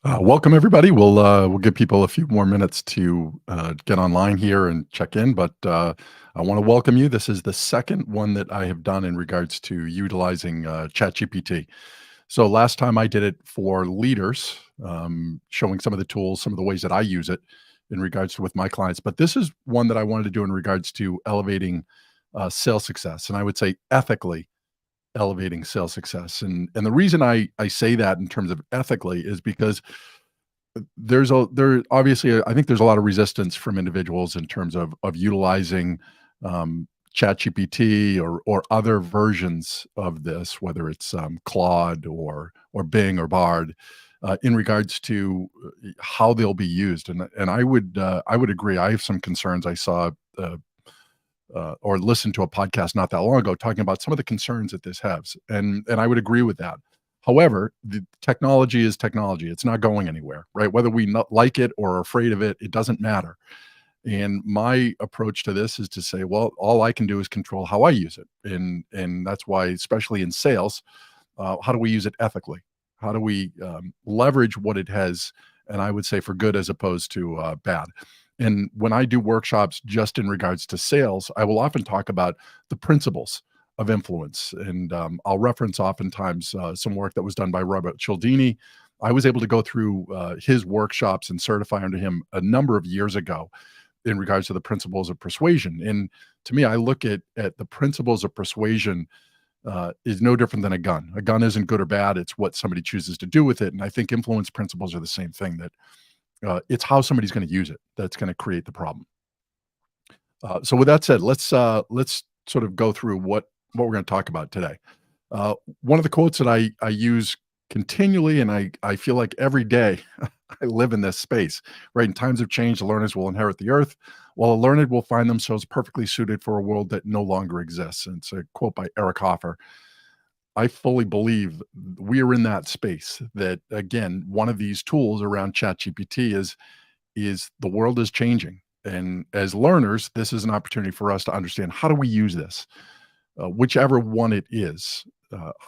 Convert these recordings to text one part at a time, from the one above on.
Welcome everybody. We'll give people a few more minutes to get online here and check in, but I want to welcome you. This is the second one that I have done in regards to utilizing ChatGPT. So last time I did it for leaders, showing some of the tools, some of the ways that I use it in regards to with my clients. But this is one that I wanted to do in regards to elevating sales success, and I would say ethically elevating sales success. And the reason I say that in terms of ethically is because there obviously I think there's a lot of resistance from individuals in terms of utilizing ChatGPT or other versions of this, whether it's Claude or Bing or Bard, in regards to how they'll be used. And I would agree. I have some concerns. I saw or listened to a podcast not that long ago talking about some of the concerns that this has, and I would agree with that. However, the technology is technology. It's not going anywhere, right? Whether we not like it or are afraid of it, it doesn't matter. And my approach to this is to say, well, all I can do is control how I use it, and that's why, especially in sales, how do we use it ethically? How do we leverage what it has? And I would say for good as opposed to bad. And when I do workshops just in regards to sales, I will often talk about the principles of influence. And I'll reference oftentimes some work that was done by Robert Cialdini. I was able to go through his workshops and certify under him a number of years ago in regards to the principles of persuasion. And to me, I look at the principles of persuasion is no different than a gun. A gun isn't good or bad. It's what somebody chooses to do with it. And I think influence principles are the same thing, that it's how somebody's going to use it that's going to create the problem. So with that said, let's sort of go through what we're going to talk about today. One of the quotes that I use continually, and I feel like every day I live in this space, right? In times of change, the learners will inherit the earth, while the learned will find themselves perfectly suited for a world that no longer exists. And it's a quote by Eric Hoffer. I fully believe we are in that space. That again, one of these tools around ChatGPT is the world is changing, and as learners, this is an opportunity for us to understand how do we use this, whichever one it is.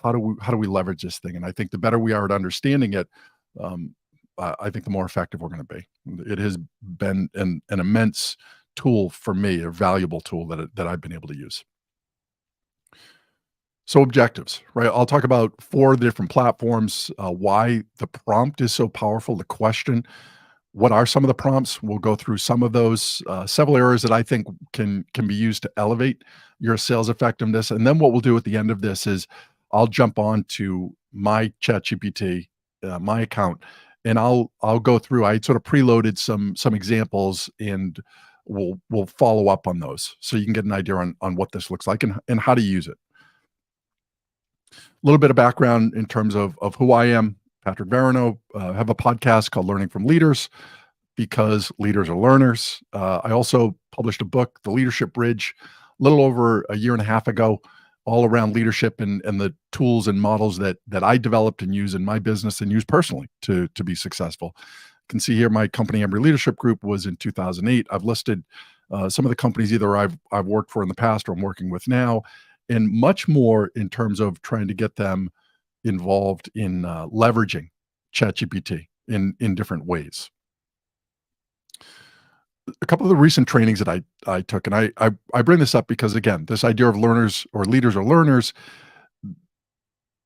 How do we leverage this thing? And I think the better we are at understanding it, I think the more effective we're going to be. It has been an immense tool for me, a valuable tool that I've been able to use. So objectives, right? I'll talk about 4 different platforms, why the prompt is so powerful, the question. What are some of the prompts? We'll go through some of those, several areas that I think can be used to elevate your sales effectiveness. And then what we'll do at the end of this is I'll jump on to my ChatGPT, my account, and I'll go through. I sort of preloaded some examples, and we'll follow up on those so you can get an idea on what this looks like and how to use it. A little bit of background in terms of who I am. Patrick Verino, have a podcast called Learning from Leaders, because leaders are learners. I also published a book, The Leadership Bridge, a little over a year and a half ago, all around leadership and the tools and models that I developed and use in my business and use personally to be successful. You can see here my company, Embry Leadership Group, was in 2008. I've listed some of the companies either I've worked for in the past or I'm working with now, and much more in terms of trying to get them involved in leveraging ChatGPT in different ways. A couple of the recent trainings that I took, and I bring this up because, again, this idea of learners or leaders or learners,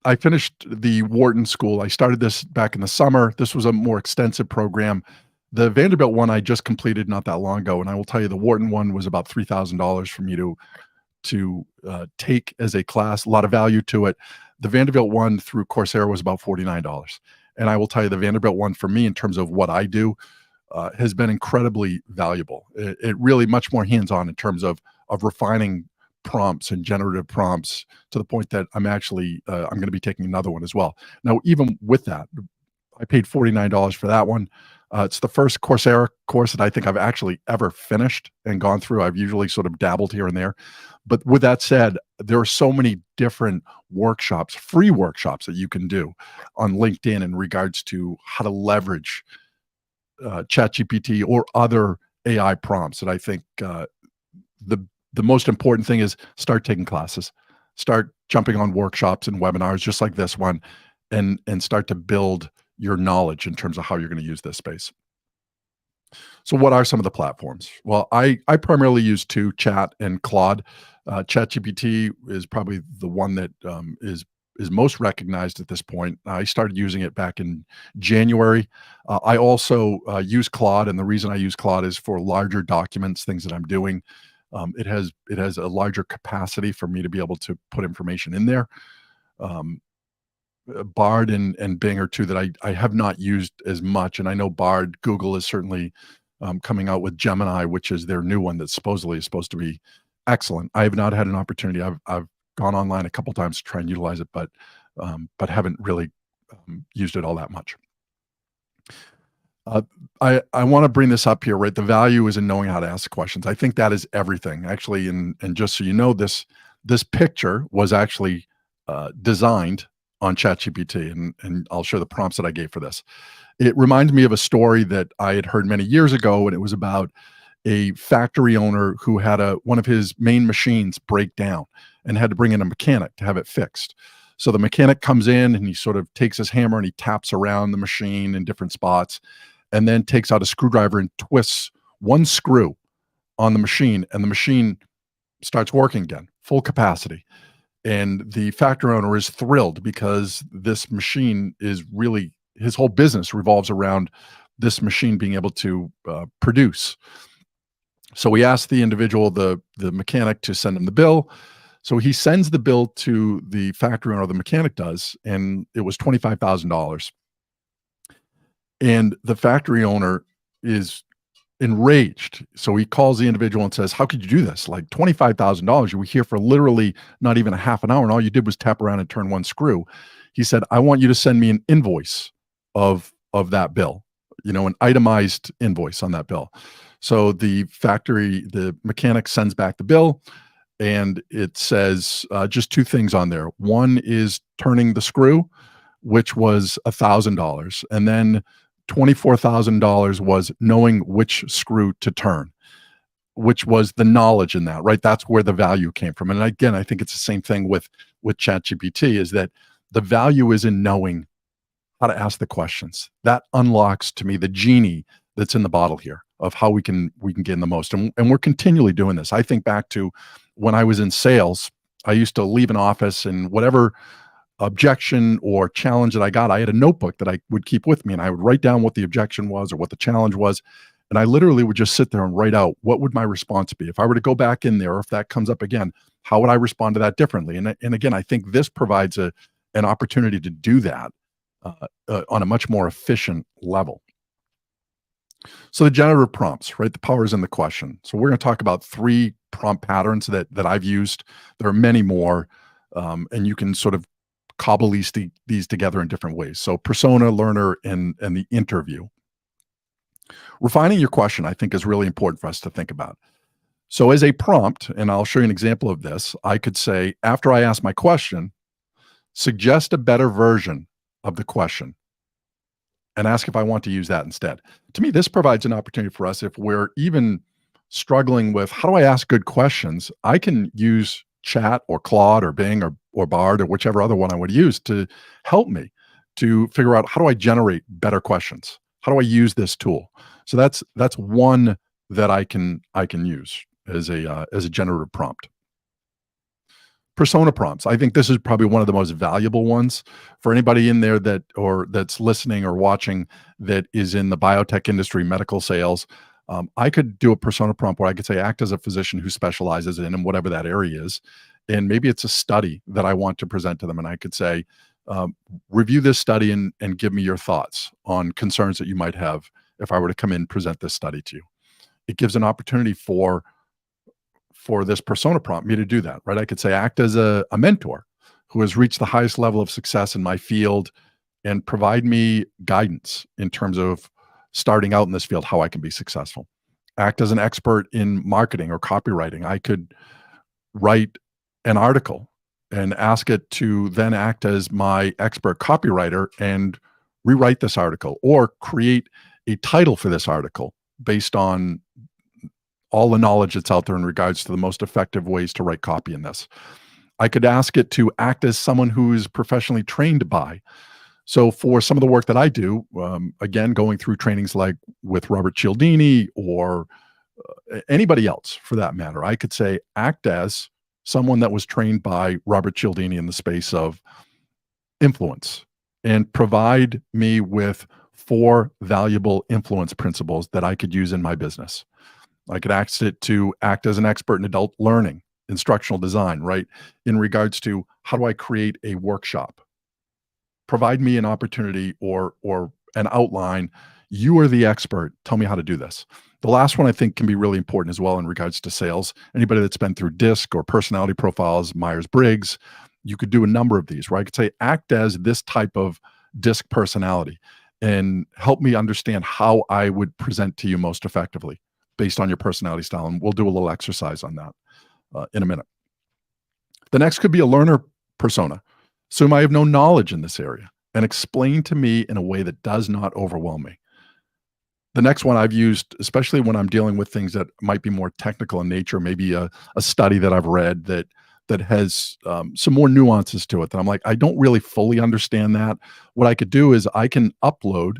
I finished the Wharton School. I started this back in the summer. This was a more extensive program. The Vanderbilt one I just completed not that long ago, and I will tell you the Wharton one was about $3,000 for me to take as a class, a lot of value to it. The Vanderbilt one through Coursera was about $49. And I will tell you the Vanderbilt one for me in terms of what I do has been incredibly valuable. It really much more hands-on in terms of refining prompts and generative prompts to the point that I'm actually, I'm going to be taking another one as well. Now, even with that, I paid $49 for that one. It's the first Coursera course that I think I've actually ever finished and gone through. I've usually sort of dabbled here and there. But with that said, there are so many different workshops, free workshops that you can do on LinkedIn in regards to how to leverage ChatGPT or other AI prompts that I think the most important thing is start taking classes, start jumping on workshops and webinars just like this one, and start to build your knowledge in terms of how you're going to use this space. So what are some of the platforms? Well, I primarily use two, Chat and Claude. ChatGPT is probably the one that is most recognized at this point. I started using it back in January. I also use Claude, and the reason I use Claude is for larger documents, things that I'm doing. It has a larger capacity for me to be able to put information in there. Um, Bard and Bing are two that I have not used as much, and I know Bard, Google is certainly coming out with Gemini, which is their new one that supposedly is supposed to be excellent. I have not had an opportunity. I've gone online a couple times to try and utilize it, but haven't really used it all that much. I want to bring this up here, right? The value is in knowing how to ask questions. I think that is everything, actually. And just so you know, this picture was actually designed on ChatGPT, and I'll show the prompts that I gave for this. It reminds me of a story that I had heard many years ago, and it was about a factory owner who had one of his main machines break down and had to bring in a mechanic to have it fixed. So the mechanic comes in and he sort of takes his hammer and he taps around the machine in different spots, and then takes out a screwdriver and twists one screw on the machine, and the machine starts working again, full capacity. And the factory owner is thrilled because this machine is really, his whole business revolves around this machine being able to produce. So we asked the individual, the mechanic, to send him the bill. So he sends the bill to the factory owner, the mechanic does, and it was $25,000. And the factory owner is enraged. So he calls the individual and says, "How could you do this? Like $25,000. You were here for literally not even a half an hour, and all you did was tap around and turn one screw." He said, "I want you to send me an invoice of that bill, an itemized invoice on that bill." So the mechanic sends back the bill, and it says just two things on there. One is turning the screw, which was $1,000, and then $24,000 was knowing which screw to turn, which was the knowledge in that, right? That's where the value came from. And again, I think it's the same thing with ChatGPT, is that the value is in knowing how to ask the questions. That unlocks to me the genie that's in the bottle here of how we can gain the most. And we're continually doing this. I think back to when I was in sales, I used to leave an office, and whatever objection or challenge that I got, I had a notebook that I would keep with me, and I would write down what the objection was or what the challenge was. And I literally would just sit there and write out, what would my response be? If I were to go back in there, or if that comes up again, how would I respond to that differently? And again, I think this provides an opportunity to do that on a much more efficient level. So the generative prompts, right? The power is in the question. So we're going to talk about 3 prompt patterns that I've used. There are many more, and you can sort of cobble these together in different ways. So persona, learner, and the interview. Refining your question, I think, is really important for us to think about. So as a prompt, and I'll show you an example of this, I could say, after I ask my question, suggest a better version of the question and ask if I want to use that instead. To me, this provides an opportunity for us, if we're even struggling with how do I ask good questions, I can use Chat or Claude or Bing or Bard or whichever other one I would use to help me to figure out, how do I generate better questions? How do I use this tool? So that's one that I can use as a generative prompt. Persona prompts. I think this is probably one of the most valuable ones for anybody in there that's listening or watching that is in the biotech industry, medical sales. I could do a persona prompt where I could say, act as a physician who specializes in whatever that area is. And maybe it's a study that I want to present to them. And I could say, review this study and give me your thoughts on concerns that you might have if I were to come in and present this study to you. It gives an opportunity for this persona prompt me to do that, right? I could say, act as a mentor who has reached the highest level of success in my field and provide me guidance in terms of starting out in this field, how I can be successful. Act as an expert in marketing or copywriting. I could write an article and ask it to then act as my expert copywriter and rewrite this article, or create a title for this article based on all the knowledge that's out there in regards to the most effective ways to write copy in this. I could ask it to act as someone who is professionally trained by. So for some of the work that I do, again, going through trainings like with Robert Cialdini or anybody else for that matter, I could say act as someone that was trained by Robert Cialdini in the space of influence and provide me with 4 valuable influence principles that I could use in my business. I could ask it to act as an expert in adult learning, instructional design, right? In regards to how do I create a workshop? Provide me an opportunity or an outline. You are the expert. Tell me how to do this. The last one I think can be really important as well in regards to sales. Anybody that's been through DISC or personality profiles, Myers-Briggs, you could do a number of these, where I could say, act as this type of DISC personality and help me understand how I would present to you most effectively based on your personality style. And we'll do a little exercise on that in a minute. The next could be a learner persona. Assume I have no knowledge in this area and explain to me in a way that does not overwhelm me. The next one I've used, especially when I'm dealing with things that might be more technical in nature, maybe a study that I've read that has some more nuances to it that I'm like, I don't really fully understand that. What I could do is I can upload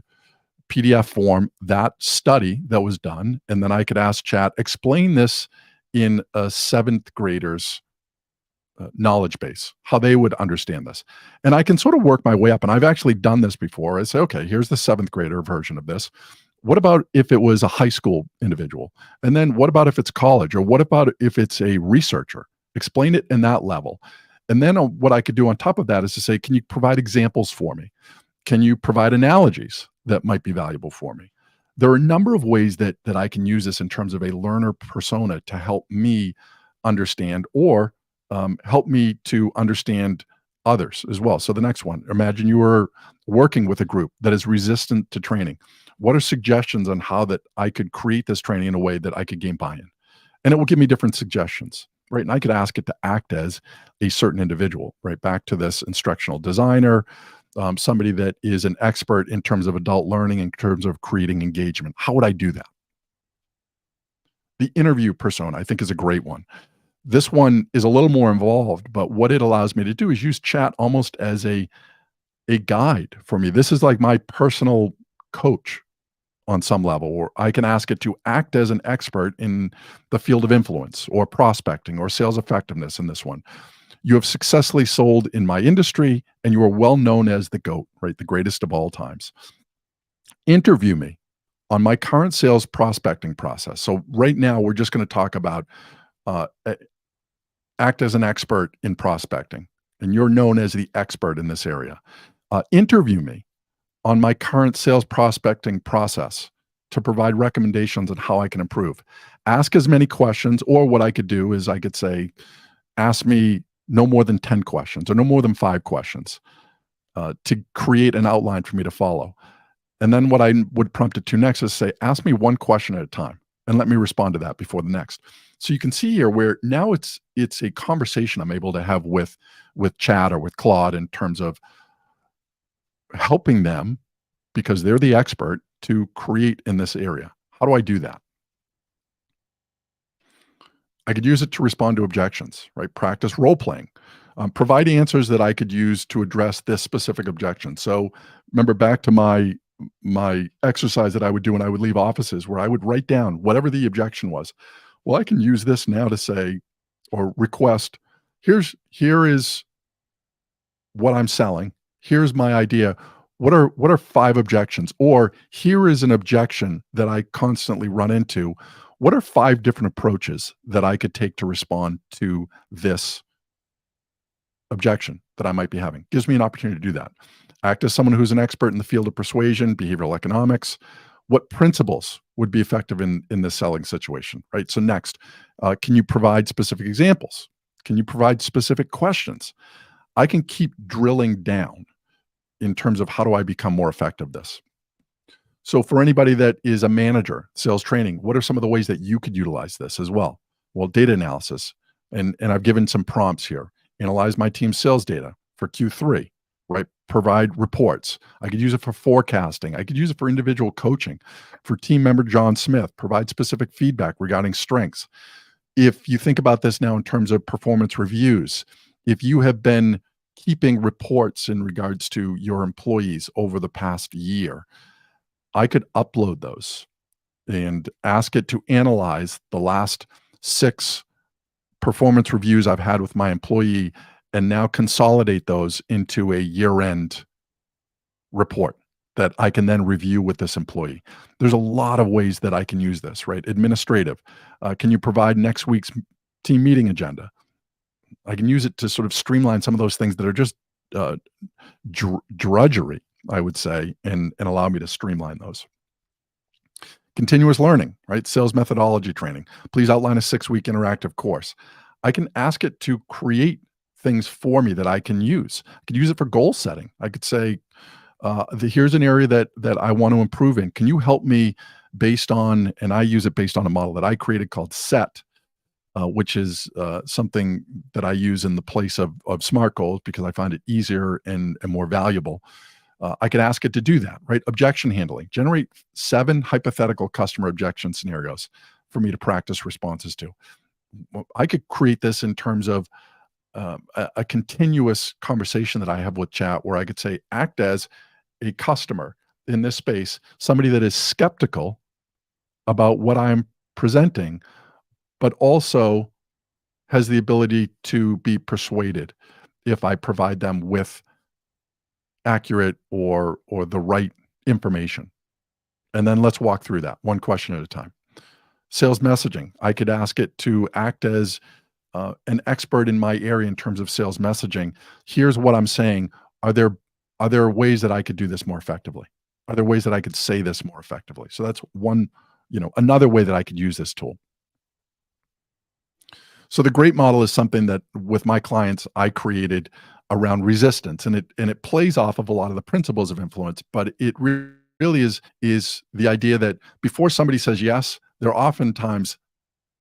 PDF form that study that was done, and then I could ask chat, explain this in a seventh grader's knowledge base, how they would understand this. And I can sort of work my way up. And I've actually done this before. I say, okay, here's the seventh grader version of this. What about if it was a high school individual? And then what about if it's college? Or what about if it's a researcher? Explain it in that level. And then what I could do on top of that is to say, can you provide examples for me? Can you provide analogies that might be valuable for me? There are a number of ways that I can use this in terms of a learner persona to help me understand or help me to understand others as well. So the next one, imagine you were working with a group that is resistant to training. What are suggestions on how that I could create this training in a way that I could gain buy-in? And it will give me different suggestions, right? And I could ask it to act as a certain individual, right? Back to this instructional designer, somebody that is an expert in terms of adult learning, in terms of creating engagement. How would I do that? The interview persona, I think, is a great one. This one is a little more involved, but what it allows me to do is use chat almost as a guide for me. This is like my personal coach on some level, or I can ask it to act as an expert in the field of influence or prospecting or sales effectiveness in this one. You have successfully sold in my industry and you are well known as the GOAT, right? The greatest of all times. Interview me on my current sales prospecting process. So right now we're just going to talk about uh, act as an expert in prospecting, and you're known as the expert in this area. Interview me on my current sales prospecting process to provide recommendations on how I can improve. Ask as many questions, or what I could do is I could say, ask me no more than 10 questions or no more than 5 questions to create an outline for me to follow. And then what I would prompt it to next is say, ask me one question at a time and let me respond to that before the next. So you can see here where now it's a conversation I'm able to have with chat or with Claude in terms of helping them, because they're the expert, to create in this area. How do I do that? I could use it to respond to objections, right? Practice role playing. Provide answers that I could use to address this specific objection. So remember back to my exercise that I would do when I would leave offices, where I would write down whatever the objection was. Well, I can use this now to say or request, here is what I'm selling. Here's my idea. What are 5 objections? Or here is an objection that I constantly run into. What are 5 different approaches that I could take to respond to this objection that I might be having? Gives me an opportunity to do that. Act as someone who's an expert in the field of persuasion, behavioral economics. What principles would be effective in this selling situation, right? So next, can you provide specific examples? Can you provide specific questions? I can keep drilling down in terms of how do I become more effective at this. So for anybody that is a manager, sales training, what are some of the ways that you could utilize this as well? Well, data analysis, and I've given some prompts here. Analyze my team's sales data for Q3, right? Provide reports. I could use it for forecasting. I could use it for individual coaching. For team member John Smith, provide specific feedback regarding strengths. If you think about this now in terms of performance reviews, if you have been keeping reports in regards to your employees over the past year, I could upload those and ask it to analyze the last 6 performance reviews I've had with my employee and now consolidate those into a year-end report that I can then review with this employee. There's a lot of ways that I can use this, right? Administrative. Can you provide next week's team meeting agenda? I can use it to sort of streamline some of those things that are just uh, drudgery, I would say, and allow me to streamline those. Continuous learning, right? Sales methodology training. Please outline a 6-week interactive course. I can ask it to create things for me that I can use. I could use it for goal setting. I could say, here's an area that I want to improve in. Can you help me based on, and I use it based on a model that I created called SET, which is something that I use in the place of SMART goals because I find it easier and more valuable. I could ask it to do that, right? Objection handling. Generate 7 hypothetical customer objection scenarios for me to practice responses to. I could create this in terms of a continuous conversation that I have with chat where I could say, act as a customer in this space, somebody that is skeptical about what I'm presenting, but also has the ability to be persuaded if I provide them with accurate or the right information. And then let's walk through that one question at a time. Sales messaging. I could ask it to act as an expert in my area in terms of sales messaging. Here's what I'm saying. Are there ways that I could do this more effectively? Are there ways that I could say this more effectively? So that's one, another way that I could use this tool. So the great model is something that with my clients I created around resistance, and it plays off of a lot of the principles of influence, but it really is the idea that before somebody says yes, they're oftentimes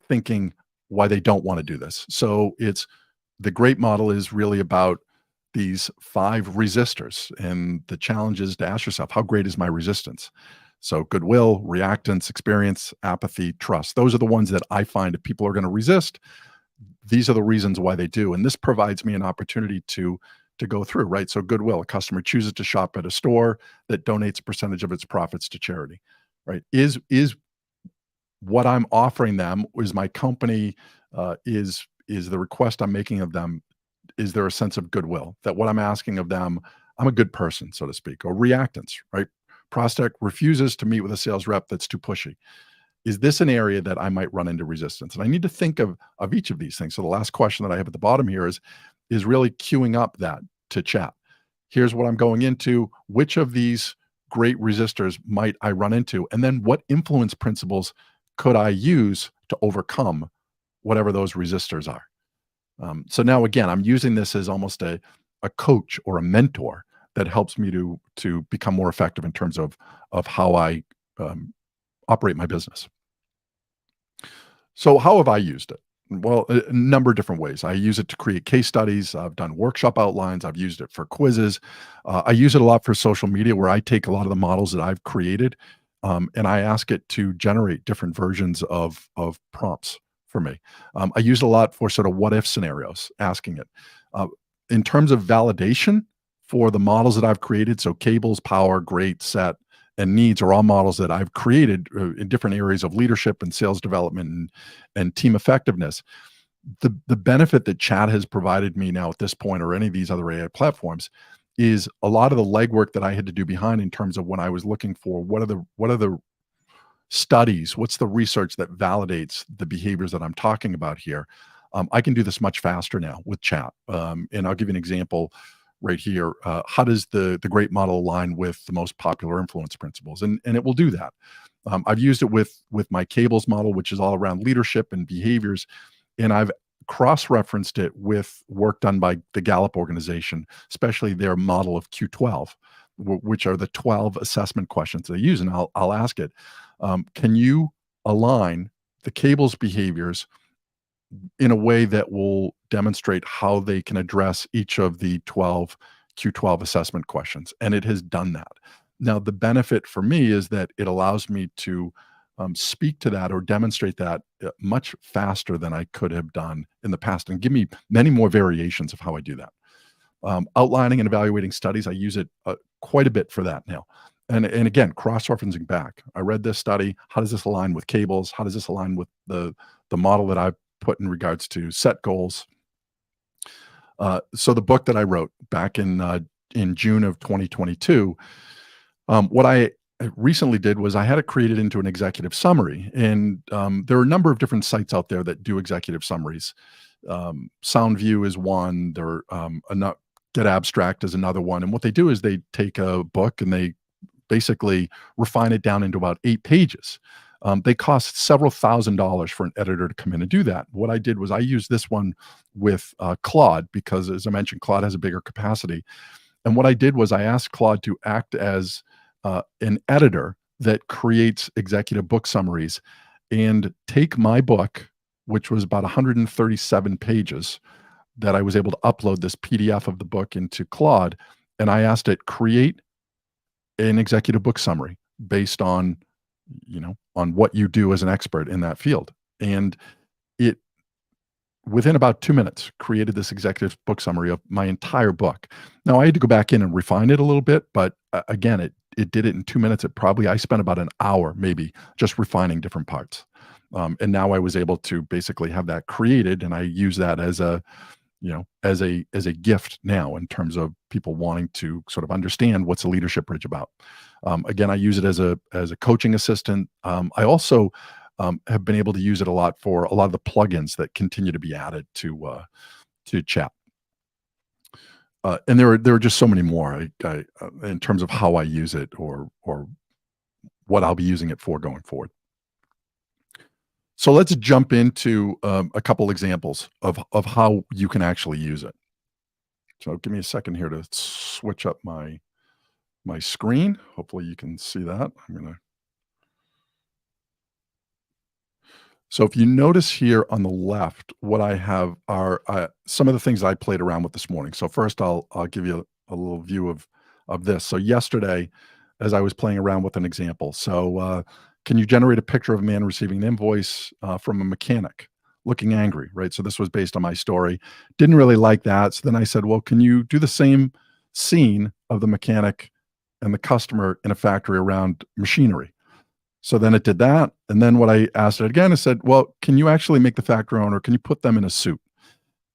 thinking why they don't want to do this. So it's the great model is really about these 5 resistors, and the challenge is to ask yourself, how great is my resistance? So goodwill, reactance, experience, apathy, trust. Those are the ones that I find if people are going to resist, these are the reasons why they do. And this provides me an opportunity to go through, right? So goodwill, a customer chooses to shop at a store that donates a percentage of its profits to charity, right? Is what I'm offering them, is my company, is the request I'm making of them, is there a sense of goodwill that what I'm asking of them, I'm a good person, so to speak? Or reactance, right? Prospect refuses to meet with a sales rep that's too pushy. Is this an area that I might run into resistance? And I need to think of each of these things. So the last question that I have at the bottom here is really queuing up that to chat. Here's what I'm going into. Which of these great resistors might I run into? And then what influence principles could I use to overcome whatever those resistors are? So now again, I'm using this as almost a coach or a mentor that helps me to become more effective in terms of how I operate my business. So how have I used it? Well, a number of different ways. I use it to create case studies. I've done workshop outlines. I've used it for quizzes. I use it a lot for social media, where I take a lot of the models that I've created, and I ask it to generate different versions of prompts for me. I use it a lot for sort of what if scenarios, asking it. In terms of validation for the models that I've created, so cables, power, great, set, and needs are all models that I've created in different areas of leadership and sales development and team effectiveness. The benefit that chat has provided me now at this point, or any of these other AI platforms, is a lot of the legwork that I had to do behind in terms of when I was looking for what are the studies, what's the research that validates the behaviors that I'm talking about here. I can do this much faster now with chat. And I'll give you an example right here. How does the great model align with the most popular influence principles? And it will do that. I've used it with my cables model, which is all around leadership and behaviors. And I've cross-referenced it with work done by the Gallup organization, especially their model of Q12, which are the 12 assessment questions they use. And I'll ask it, can you align the cables behaviors in a way that will demonstrate how they can address each of the 12 Q12 assessment questions? And it has done that. Now, the benefit for me is that it allows me to speak to that or demonstrate that much faster than I could have done in the past, and give me many more variations of how I do that. Outlining and evaluating studies, I use it quite a bit for that now. And again, cross-referencing back. I read this study. How does this align with cables? How does this align with the model that I've put in regards to set goals? So the book that I wrote back in June of 2022, what I recently did was I had it created into an executive summary, and there are a number of different sites out there that do executive summaries. SoundView is one. Get Abstract is another one. And what they do is they take a book and they basically refine it down into about 8 pages. They cost several $1,000s for an editor to come in and do that. What I did was I used this one with Claude because, as I mentioned, Claude has a bigger capacity. And what I did was I asked Claude to act as an editor that creates executive book summaries and take my book, which was about 137 pages, that I was able to upload this PDF of the book into Claude, and I asked it, create an executive book summary based on, on what you do as an expert in that field. And it, within about 2 minutes, created this executive book summary of my entire book. Now I had to go back in and refine it a little bit, but again, it did it in 2 minutes. I spent about an hour maybe just refining different parts. And now I was able to basically have that created, and I use that as a gift now in terms of people wanting to sort of understand what's a leadership bridge about. Again, I use it as a coaching assistant. I also have been able to use it a lot for a lot of the plugins that continue to be added to chat. And there are just so many more in terms of how I use it or what I'll be using it for going forward. So let's jump into a couple examples of how you can actually use it. So give me a second here to switch up my screen. Hopefully you can see that. So if you notice here on the left, what I have are some of the things I played around with this morning. So first, I'll give you a little view of this. So yesterday, as I was playing around with an example, so can you generate a picture of a man receiving an invoice from a mechanic looking angry, right? So this was based on my story. Didn't really like that. So then I said, well, can you do the same scene of the mechanic and the customer in a factory around machinery? So then it did that. And then what I asked it again, I said, well, can you actually make the factory owner, can you put them in a suit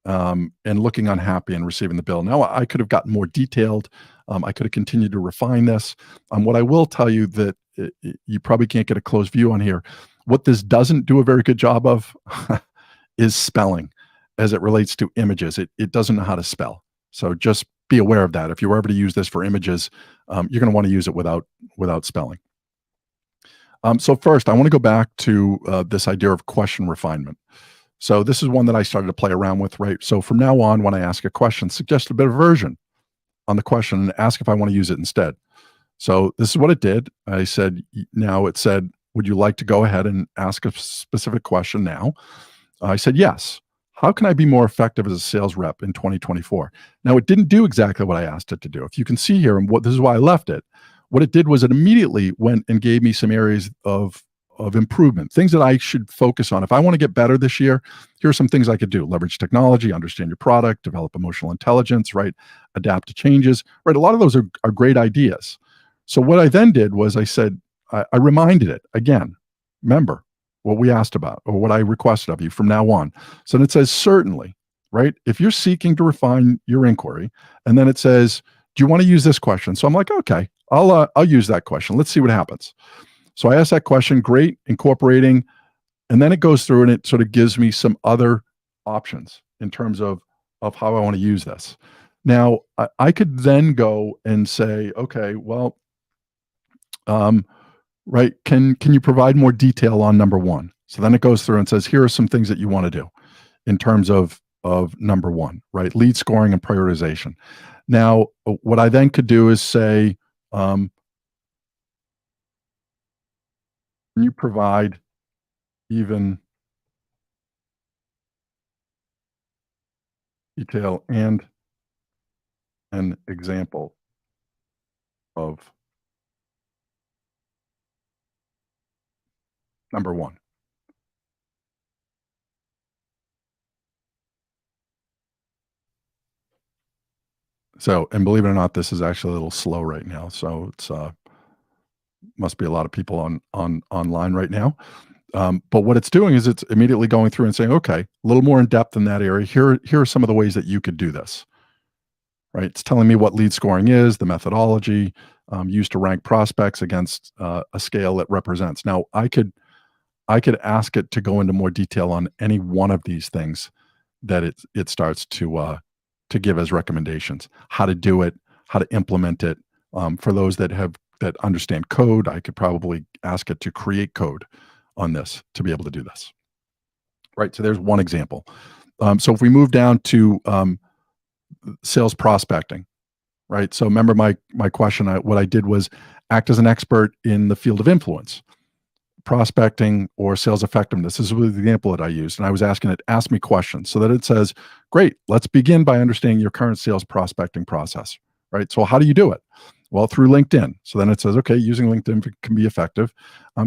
and looking unhappy and receiving the bill? Now, I could have gotten more detailed. I could have continued to refine this. What I will tell you that you probably can't get a close view on here. What this doesn't do a very good job of is spelling as it relates to images. It doesn't know how to spell. So just be aware of that. If you were ever to use this for images, you're going to want to use it without spelling. So first, I want to go back to this idea of question refinement. So this is one that I started to play around with, right? So from now on, when I ask a question, suggest a bit of version on the question and ask if I want to use it instead. So this is what it did. I said, now it said, would you like to go ahead and ask a specific question now? I said, yes. How can I be more effective as a sales rep in 2024? Now, it didn't do exactly what I asked it to do. If you can see here, and this is why I left it, what it did was it immediately went and gave me some areas of improvement, things that I should focus on. If I want to get better this year, here are some things I could do. Leverage technology, understand your product, develop emotional intelligence, right? Adapt to changes, right? A lot of those are great ideas. So what I then did was I said, I reminded it again, remember what we asked about or what I requested of you from now on. So then it says, certainly, right? If you're seeking to refine your inquiry, and then it says, do you want to use this question? So I'm like, okay, I'll use that question. Let's see what happens. So I asked that question, great, incorporating, and then it goes through and it sort of gives me some other options in terms of how I want to use this. Now, I could then go and say, okay, well, right, can you provide more detail on number one? So then it goes through and says, here are some things that you want to do in terms of number one, right? Lead scoring and prioritization. Now, what I then could do is say, can you provide even detail and an example of number one? So, and believe it or not, this is actually a little slow right now. So it's must be a lot of people on online right now. But what it's doing is it's immediately going through and saying, okay, a little more in depth in that area. Here are some of the ways that you could do this. Right? It's telling me what lead scoring is, the methodology used to rank prospects against a scale it represents. Now, I could ask it to go into more detail on any one of these things that it starts to give as recommendations. How to do it, how to implement it. For those that understand code, I could probably ask it to create code on this to be able to do this. Right. So there's one example. So if we move down to sales prospecting, right? So remember my question. What I did was act as an expert in the field of influence, prospecting, or sales effectiveness. This is the example that I used, and I was asking it, ask me questions, so that it says, "Great, let's begin by understanding your current sales prospecting process." Right. So how do you do it? Well, through LinkedIn. So then it says, "Okay, using LinkedIn can be effective.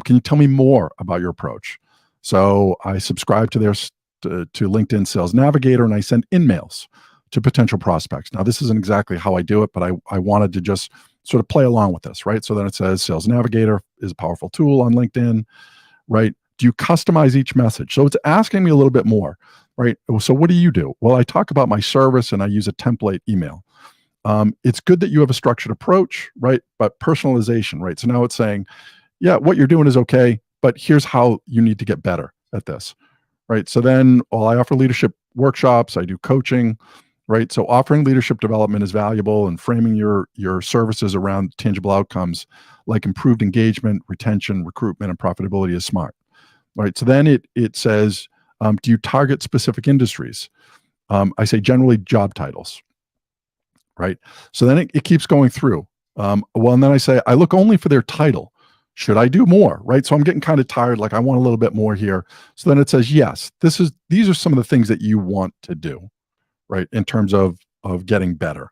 Can you tell me more about your approach?" So I subscribe to to LinkedIn Sales Navigator, and I send in-mails to potential prospects. Now, this isn't exactly how I do it, but I wanted to just sort of play along with this, right? So then it says Sales Navigator is a powerful tool on LinkedIn, right? Do you customize each message? So it's asking me a little bit more, right? So what do you do? Well, I talk about my service and I use a template email. It's good that you have a structured approach, right? But personalization, right? So now it's saying, yeah, what you're doing is okay, but here's how you need to get better at this, right? So then, well, I offer leadership workshops, I do coaching, right? So offering leadership development is valuable, and framing your services around tangible outcomes like improved engagement, retention, recruitment, and profitability is smart, right? So then it says, do you target specific industries? I say generally job titles, right? So then it keeps going through. Well, and then I say, I look only for their title. Should I do more? Right. So I'm getting kind of tired. Like I want a little bit more here. So then it says, yes, these are some of the things that you want to do, right? In terms of getting better.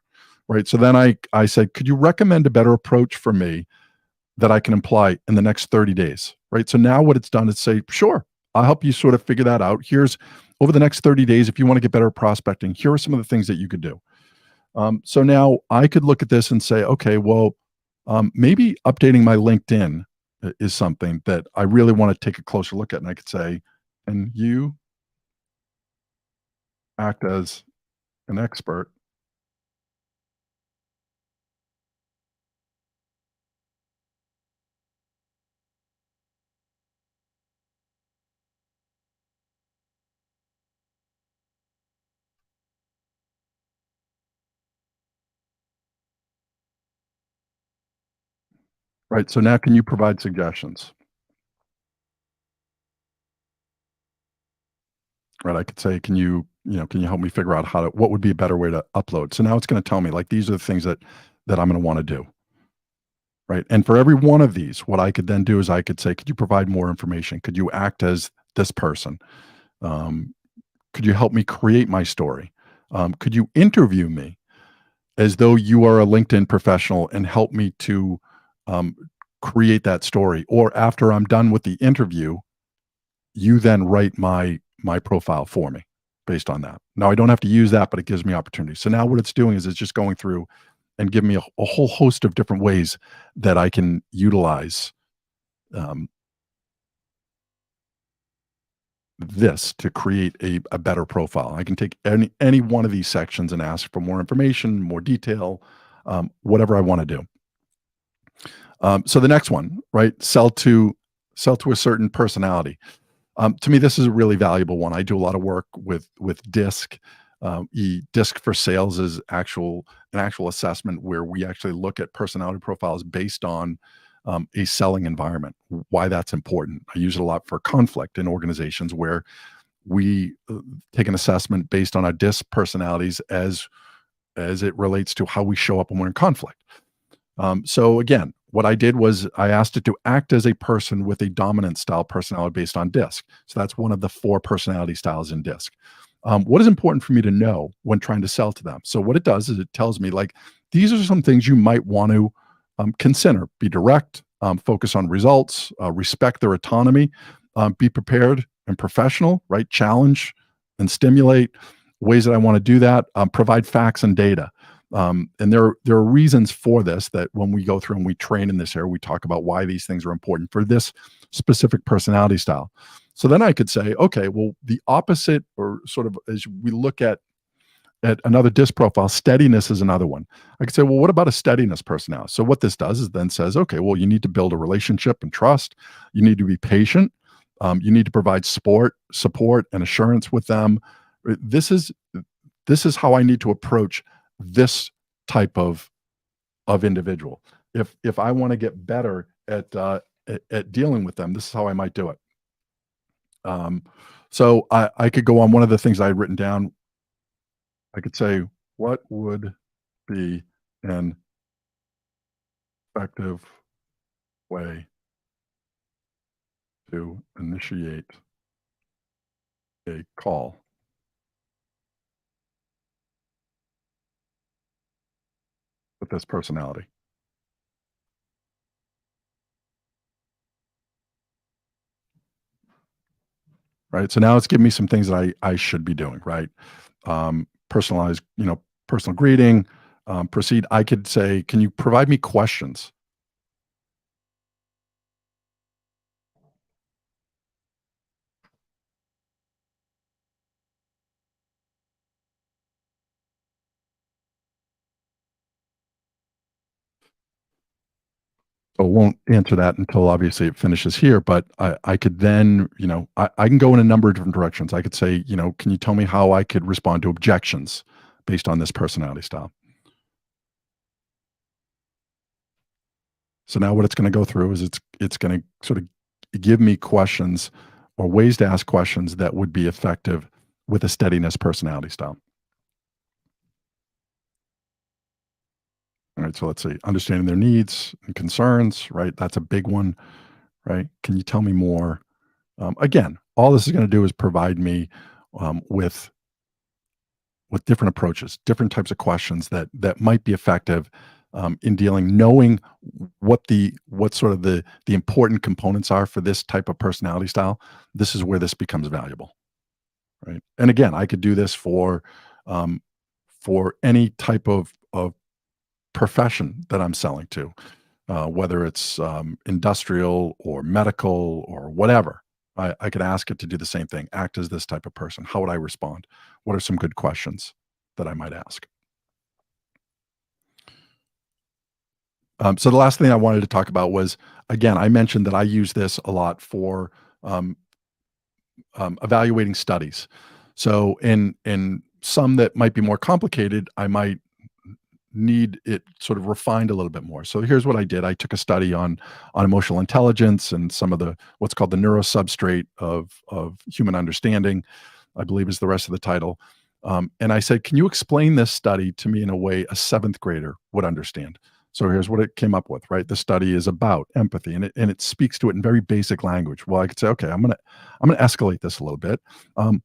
Right. So then I said, could you recommend a better approach for me that I can apply in the next 30 days? Right. So now what it's done is say, sure, I'll help you sort of figure that out. Here's over the next 30 days, if you want to get better at prospecting, here are some of the things that you could do. So now I could look at this and say, okay, well, maybe updating my LinkedIn is something that I really want to take a closer look at. And I could say, and you act as an expert, right? So now can you provide suggestions? Right. I could say, can you help me figure out what would be a better way to upload? So now it's going to tell me like, these are the things that I'm going to want to do. Right. And for every one of these, what I could then do is I could say, could you provide more information? Could you act as this person? Um, could you help me create my story? Could you interview me as though you are a LinkedIn professional and help me to um, create that story? Or after I'm done with the interview, you then write my profile for me based on that. Now I don't have to use that, but it gives me opportunity. So now what it's doing is it's just going through and giving me a whole host of different ways that I can utilize um, this to create a better profile. I can take any one of these sections and ask for more information, more detail, whatever I want to do. So the next one, right? Sell to a certain personality. To me, this is a really valuable one. I do a lot of work with DISC. DISC for sales is an actual assessment where we actually look at personality profiles based on a selling environment. Why that's important. I use it a lot for conflict in organizations where we take an assessment based on our DISC personalities as it relates to how we show up when we're in conflict. So again, what I did was I asked it to act as a person with a dominant style personality based on DISC. So that's one of the 4 personality styles in DISC. What is important for me to know when trying to sell to them? So what it does is it tells me like, these are some things you might want to consider. Be direct, focus on results, respect their autonomy, be prepared and professional, right? Challenge and stimulate ways that I want to do that, provide facts and data. And there are reasons for this that when we go through and we train in this area, we talk about why these things are important for this specific personality style. So then I could say, okay, well, the opposite, or sort of as we look at another disc profile, steadiness is another one. I could say, well, what about a steadiness personality? So what this does is then says, okay, well, you need to build a relationship and trust. You need to be patient. You need to provide support, and assurance with them. This is this is how I need to approach this type of individual. If I want to get better at dealing with them, this is how I might do it. Um, so I could go on. One of the things I had written down, I could say, what would be an effective way to initiate a call with this personality? Right. So now it's giving me some things that I should be doing. Right. Personalized, personal greeting. Proceed. I could say, can you provide me questions? So it won't answer that until obviously it finishes here. But I could then, I can go in a number of different directions. I could say, can you tell me how I could respond to objections based on this personality style? So now what it's going to go through is it's going to sort of give me questions or ways to ask questions that would be effective with a steadiness personality style. All right. So let's see. Understanding their needs and concerns, right? That's a big one, right? Can you tell me more? Again, all this is going to do is provide me with different approaches, different types of questions that might be effective in dealing, knowing what sort of the important components are for this type of personality style. This is where this becomes valuable, right? And again, I could do this um, for any type of profession that I'm selling to, whether it's industrial or medical or whatever. I could ask it to do the same thing. Act as this type of person. How would I respond? What are some good questions that I might ask? So the last thing I wanted to talk about was, again, I mentioned that I use this a lot for um, evaluating studies. So in some that might be more complicated, I might need it sort of refined a little bit more. So here's what I did. I took a study on emotional intelligence and some of the what's called the neurosubstrate of human understanding, I believe is the rest of the title. And I said, can you explain this study to me in a way a seventh grader would understand? So here's what it came up with, right? The study is about empathy, and it speaks to it in very basic language. Well, I could say, okay, I'm gonna escalate this a little bit. Um,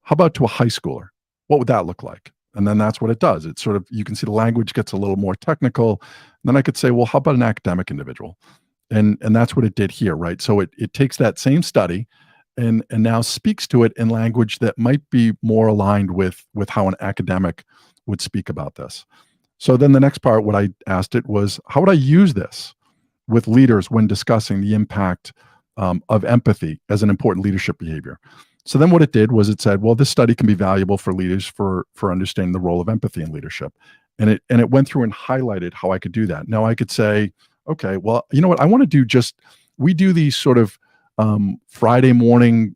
how about to a high schooler? What would that look like? And then that's what it does. It's sort of, you can see the language gets a little more technical. Then I could say, well, how about an academic individual? And that's what it did here, right? So it takes that same study and now speaks to it in language that might be more aligned with how an academic would speak about this. So then the next part, what I asked it was, how would I use this with leaders when discussing the impact of empathy as an important leadership behavior? So then what it did was it said, well, this study can be valuable for leaders for understanding the role of empathy in leadership. And it went through and highlighted how I could do that. Now I could say, okay, well, you know what? I want to do just we do these sort of Friday morning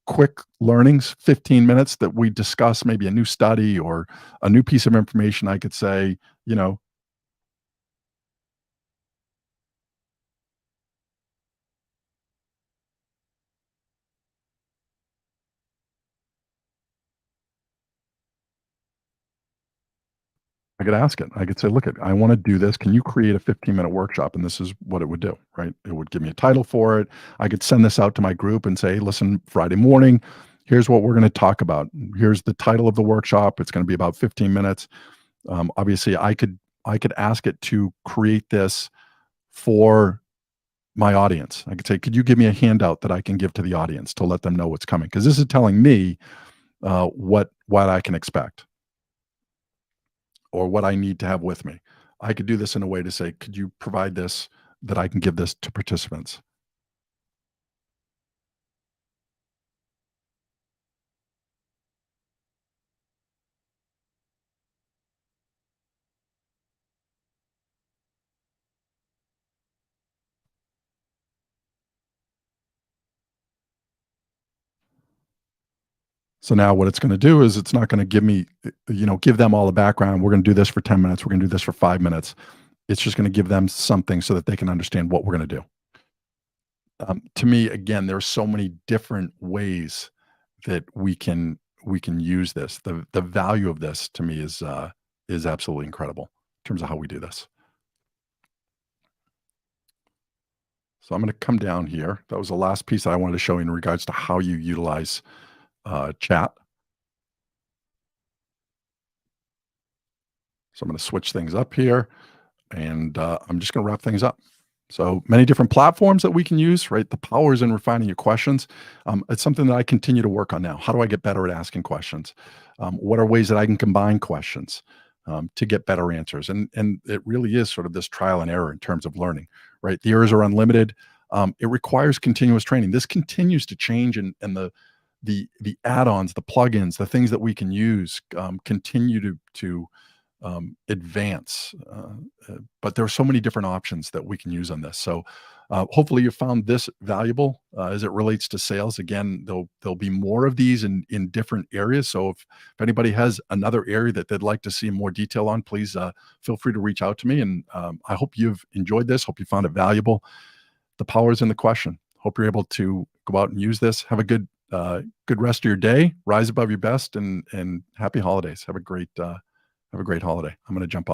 quick learnings, 15 minutes that we discuss maybe a new study or a new piece of information. I could say, you know, I could ask it. I could say, look, I want to do this. Can you create a 15-minute workshop? And this is what it would do, right? It would give me a title for it. I could send this out to my group and say, listen, Friday morning, here's what we're going to talk about. Here's the title of the workshop. It's going to be about 15 minutes. Obviously, I could ask it to create this for my audience. I could say, could you give me a handout that I can give to the audience to let them know what's coming? Because this is telling me what I can expect. or what I need to have with me. I could do this in a way to say, could you provide this that I can give this to participants? So now what it's going to do is it's not going to give me, give them all the background. We're going to do this for 10 minutes. We're going to do this for 5 minutes. It's just going to give them something so that they can understand what we're going to do. To me, again, there are so many different ways that we can use this. The value of this to me is absolutely incredible in terms of how we do this. So I'm going to come down here. That was the last piece that I wanted to show you in regards to how you utilize chat. So I'm going to switch things up here, and I'm just going to wrap things up. So many different platforms that we can use, right? The power is in refining your questions. It's something that I continue to work on now. How do I get better at asking questions? What are ways that I can combine questions to get better answers? And it really is sort of this trial and error in terms of learning, right? The errors are unlimited. It requires continuous training. This continues to change, and the add-ons, the plugins, the things that we can use continue to advance. But there are so many different options that we can use on this. So hopefully you found this valuable as it relates to sales. Again, there'll be more of these in different areas. So if anybody has another area that they'd like to see more detail on, please feel free to reach out to me. And I hope you've enjoyed this. Hope you found it valuable. The power is in the question. Hope you're able to go out and use this. Have a good rest of your day. Rise above your best, and happy holidays. Have a great holiday. I'm going to jump off.